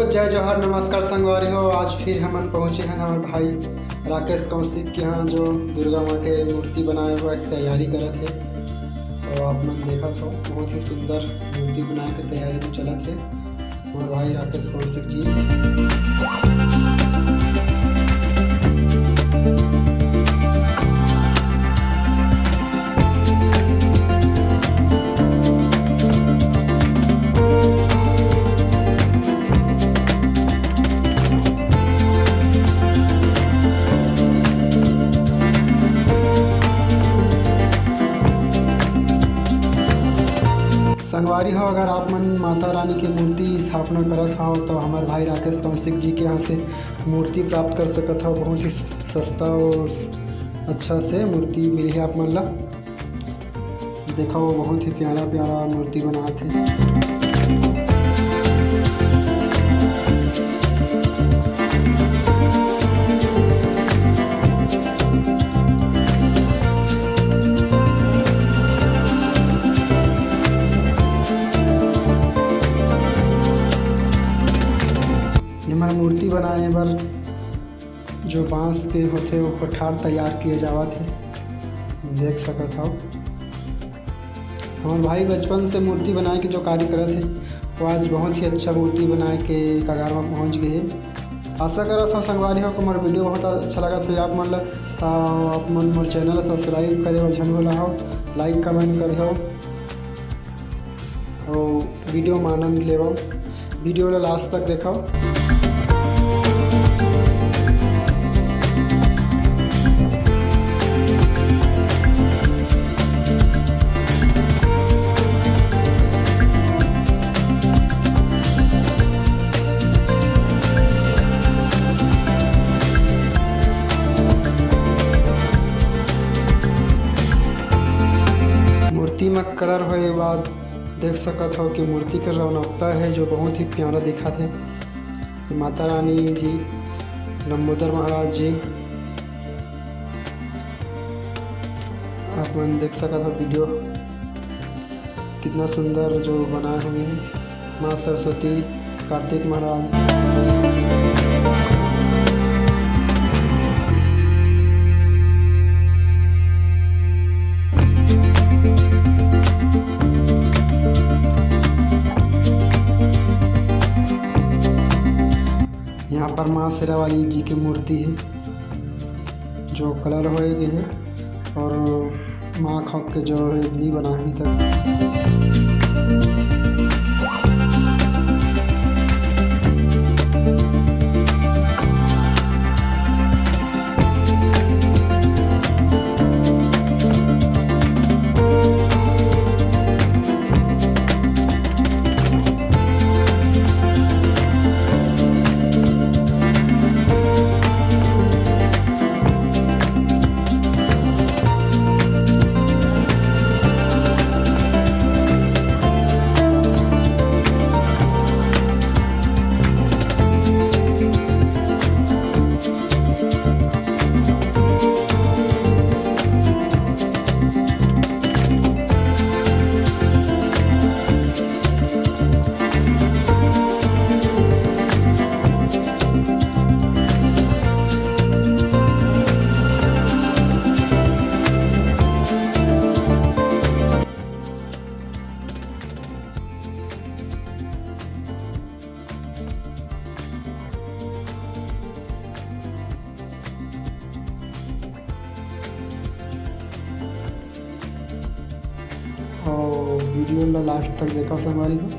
जय जवाहर नमस्कार संगवारी हो। आज फिर हम पहुँचे हैं हमारे भाई राकेश कौशिक के यहाँ जो दुर्गा माँ के मूर्ति बनाए हुए तैयारी करे थे। तो आप मन देखा था बहुत ही सुंदर मूर्ति बनाए के तैयारी जो चला थे हमारे भाई राकेश कौशिक जी। संगवारी हो, अगर आप मन माता रानी की मूर्ति स्थापना करत हो तो हमारे भाई राकेश कौशिक जी के यहाँ से मूर्ति प्राप्त कर सकत हो। बहुत ही सस्ता और अच्छा से मूर्ति मिली है आप मन ला। देखो वो बहुत ही प्यारा प्यारा मूर्ति बनाए थे। हमारा मूर्ति बनाए बर जो बांस के होते वो कठार तैयार किए जावा थे, देख सकत हो। हमारे भाई बचपन से मूर्ति बनाए के जो कार्य करे थे वो आज बहुत ही अच्छा मूर्ति बनाए के कगार में पहुँच गए है। आशा करत हो संगवारी हो कि हमारा वीडियो बहुत अच्छा लगा तो आप मन आप मन मोर चैनल सब्सक्राइब करे और झन भूला हो, लाइक कमेंट करे हो और वीडियो में आनंद ले। वीडियो ला लास्ट तक देखो। मूर्ति में कलर होए बाद देख सकत हो कि मूर्ति का रौनकता है जो बहुत ही प्यारा दिखा थे। माता रानी जी, लंबोदर महाराज जी, आप मन देख सकत हो वीडियो कितना सुंदर जो बनाए हुए हैं। माँ सरस्वती, कार्तिक महाराज। यहाँ पर माँ शेरावाली जी की मूर्ति है जो कलर होए गए है और माँ खप के जो है नहीं बना अभी तक। और वीडियो ला लास्ट तक देखा संगवारी हो।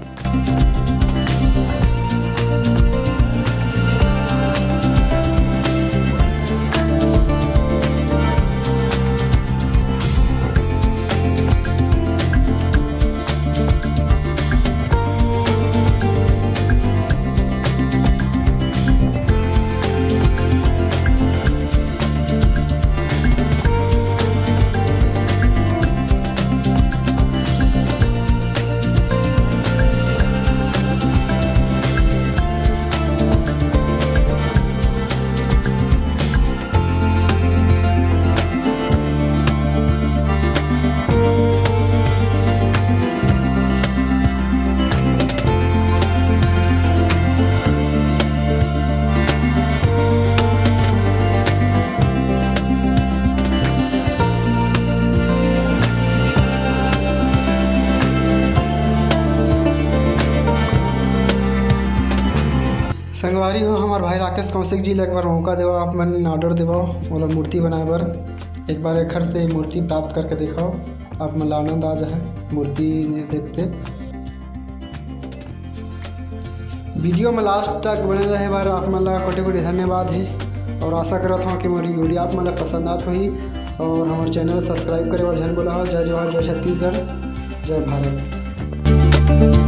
संगवारी हो हमार भाई राकेश कौशिक जी ला एक बार मौका देवा, आप मन ऑर्डर देवा मोला मूर्ति बनाए बर। एक बार एखर से मूर्ति प्राप्त करके दिखाओ, आप मन ला आनंद आ जाए मूर्ति देखते। वीडियो में लास्ट तक बने रहे बार आप मन ला कोटि धन्यवाद है, और आशा करत हूँ कि मोरी वीडियो आप मन ला पसंद आत होही, और हमारे चैनल सब्सक्राइब करे बर झन बोला हो। जय जवाहर, जय छत्तीसगढ़, जय भारत।